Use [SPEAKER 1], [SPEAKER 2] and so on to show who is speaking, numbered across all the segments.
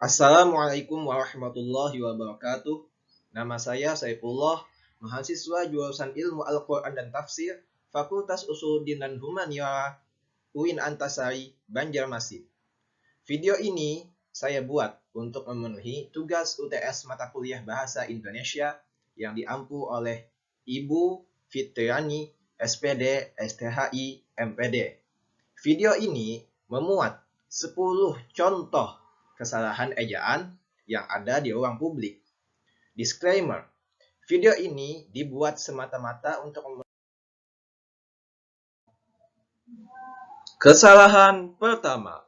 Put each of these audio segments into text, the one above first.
[SPEAKER 1] Assalamualaikum warahmatullahi wabarakatuh. Nama saya Saifullah, mahasiswa jurusan Ilmu Al-Quran dan Tafsir, Fakultas Usuluddin dan Humaniora, UIN Antasari, Banjarmasin. Video ini saya buat untuk memenuhi tugas UTS mata kuliah Bahasa Indonesia yang diampu oleh Ibu Fitriani, SPD, STHI, MPD. Video ini memuat 10 contoh kesalahan ejaan yang ada di ruang publik. Disclaimer, video ini dibuat semata-mata untuk kesalahan pertama.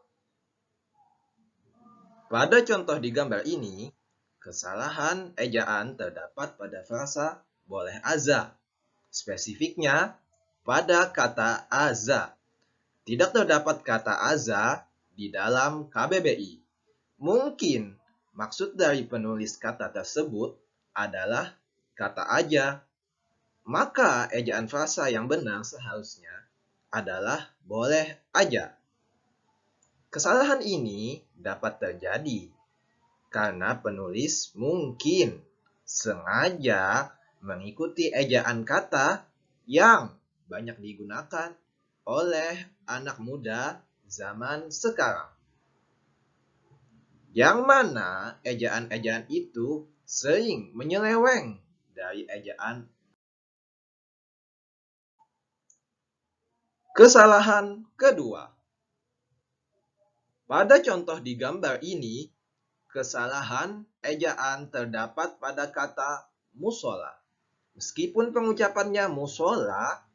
[SPEAKER 1] Pada contoh di gambar ini, kesalahan ejaan terdapat pada frasa boleh aza. Spesifiknya pada kata aza. Tidak terdapat kata aza di dalam KBBI. Mungkin maksud dari penulis kata tersebut adalah kata aja. Maka ejaan frasa yang benar seharusnya adalah boleh aja. Kesalahan ini dapat terjadi karena penulis mungkin sengaja mengikuti ejaan kata yang banyak digunakan oleh anak muda zaman sekarang. Yang mana ejaan-ejaan itu sering menyeleweng dari ejaan. Kesalahan kedua. Pada contoh di gambar ini, kesalahan ejaan terdapat pada kata musola. Meskipun pengucapannya musola,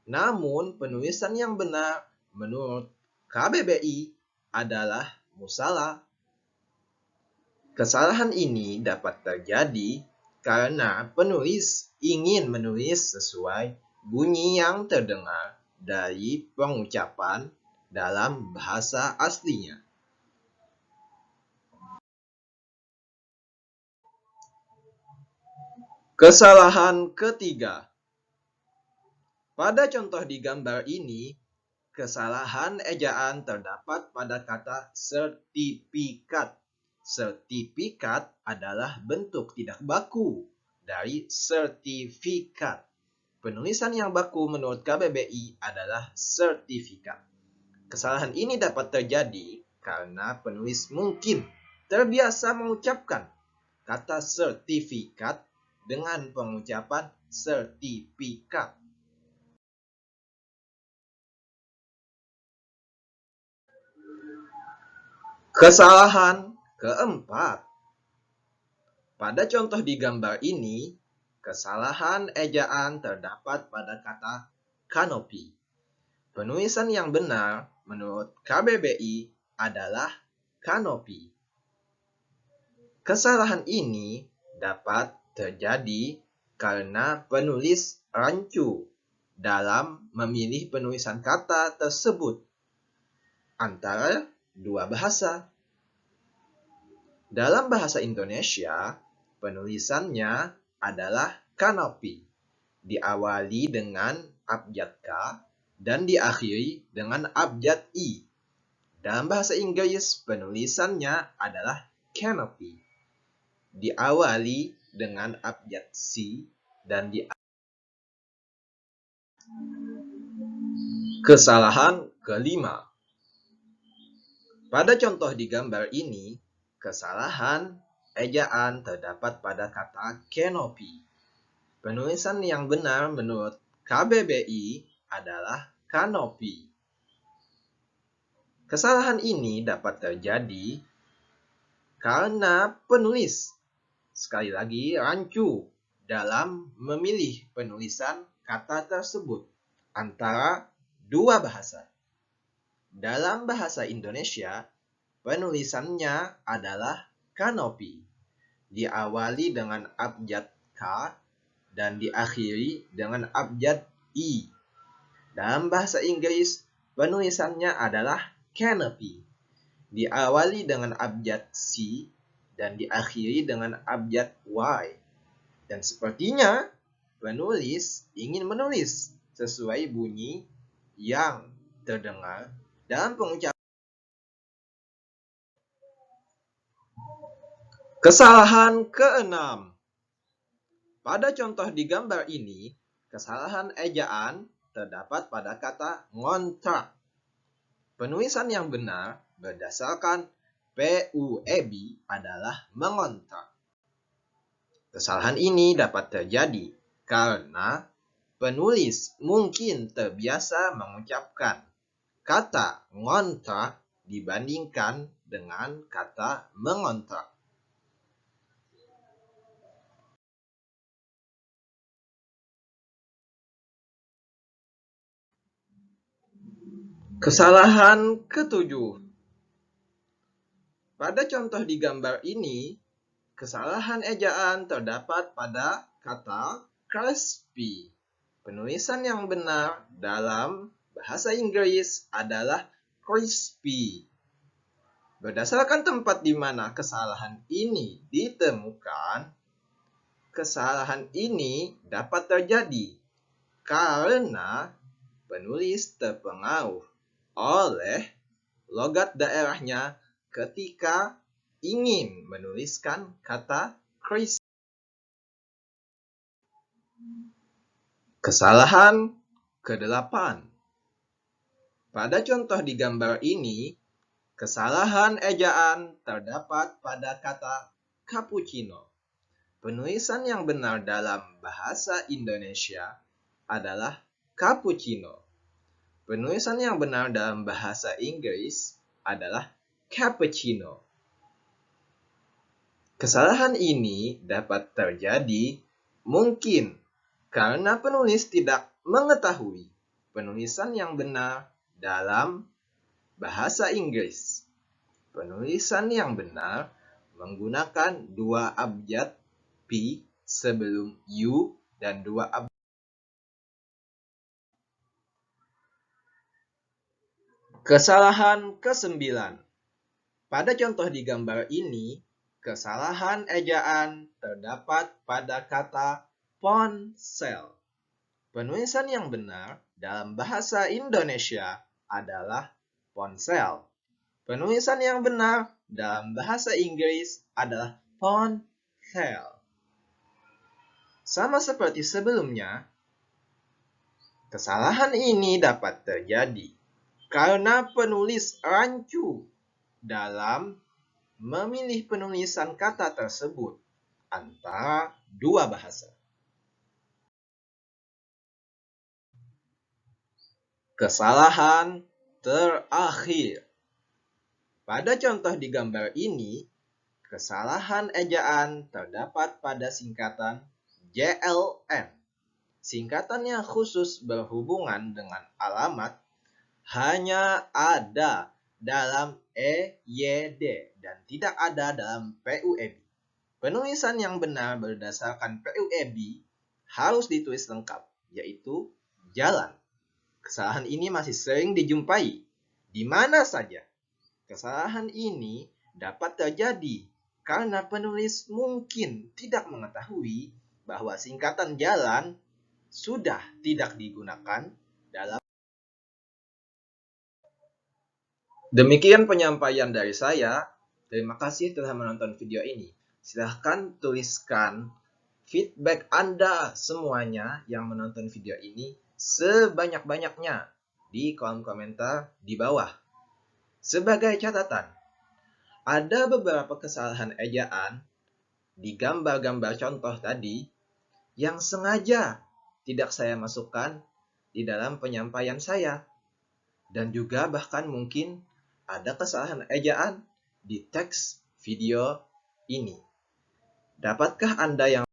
[SPEAKER 1] namun penulisan yang benar menurut KBBI adalah musala. Kesalahan ini dapat terjadi karena penulis ingin menulis sesuai bunyi yang terdengar dari pengucapan dalam bahasa aslinya. Kesalahan ketiga. Pada contoh di gambar ini, kesalahan ejaan terdapat pada kata sertifikat. Sertifikat adalah bentuk tidak baku dari sertifikat. Penulisan yang baku menurut KBBI adalah sertifikat. Kesalahan ini dapat terjadi karena penulis mungkin terbiasa mengucapkan kata sertifikat dengan pengucapan sertifikat. Kesalahan keempat. Pada contoh di gambar ini, kesalahan ejaan terdapat pada kata kanopi. Penulisan yang benar menurut KBBI adalah kanopi. Kesalahan ini dapat terjadi karena penulis rancu dalam memilih penulisan kata tersebut antara dua bahasa. Dalam bahasa Indonesia, penulisannya adalah kanopi, diawali dengan abjad K dan diakhiri dengan abjad I. Dalam bahasa Inggris, penulisannya adalah canopy, diawali dengan abjad C dan Kesalahan kelima. Pada contoh di gambar ini, kesalahan ejaan terdapat pada kata canopy. Penulisan yang benar menurut KBBI adalah kanopi. Kesalahan ini dapat terjadi karena penulis, sekali lagi, rancu dalam memilih penulisan kata tersebut antara dua bahasa. Dalam bahasa Indonesia, penulisannya adalah kanopi, diawali dengan abjad K dan diakhiri dengan abjad I. Dalam bahasa Inggris, penulisannya adalah canopy, diawali dengan abjad C dan diakhiri dengan abjad Y. Dan sepertinya penulis ingin menulis sesuai bunyi yang terdengar dalam pengucapan. Kesalahan keenam. Pada contoh di gambar ini, kesalahan ejaan terdapat pada kata ngontrak. Penulisan yang benar berdasarkan PUEB adalah mengontrak. Kesalahan ini dapat terjadi karena penulis mungkin terbiasa mengucapkan kata ngontrak dibandingkan dengan kata mengontrak. Kesalahan ketujuh. Pada contoh di gambar ini, kesalahan ejaan terdapat pada kata crispy. Penulisan yang benar dalam bahasa Inggris adalah crispy. Berdasarkan tempat di mana kesalahan ini ditemukan, kesalahan ini dapat terjadi karena penulis terpengaruh oleh logat daerahnya ketika ingin menuliskan kata crispy. Kesalahan ke-8. Pada contoh di gambar ini, kesalahan ejaan terdapat pada kata cappuccino. Penulisan yang benar dalam bahasa Indonesia adalah cappuccino. Penulisan yang benar dalam bahasa Inggris adalah cappuccino. Kesalahan ini dapat terjadi mungkin karena penulis tidak mengetahui penulisan yang benar dalam bahasa Inggris. Penulisan yang benar menggunakan 2 abjad P sebelum U dan 2 abjad. Kesalahan ke-9. Pada contoh di gambar ini, kesalahan ejaan terdapat pada kata ponsel. Penulisan yang benar dalam bahasa Indonesia adalah ponsel. Penulisan yang benar dalam bahasa Inggris adalah ponsel. Sama seperti sebelumnya, kesalahan ini dapat terjadi karena penulis rancu dalam memilih penulisan kata tersebut antara 2 bahasa. Kesalahan terakhir. Pada contoh di gambar ini, kesalahan ejaan terdapat pada singkatan JLN. Singkatan yang khusus berhubungan dengan alamat hanya ada dalam EYD dan tidak ada dalam PUEB. Penulisan yang benar berdasarkan PUEB harus ditulis lengkap, yaitu jalan. Kesalahan ini masih sering dijumpai di mana saja. Kesalahan ini dapat terjadi karena penulis mungkin tidak mengetahui bahwa singkatan jalan sudah tidak digunakan dalam. Demikian penyampaian dari saya. Terima kasih telah menonton video ini. Silahkan tuliskan feedback Anda semuanya yang menonton video ini sebanyak-banyaknya di kolom komentar di bawah. Sebagai catatan, ada beberapa kesalahan ejaan di gambar-gambar contoh tadi yang sengaja tidak saya masukkan di dalam penyampaian saya. Dan juga bahkan mungkin ada kesalahan ejaan di teks video ini. Dapatkah Anda yang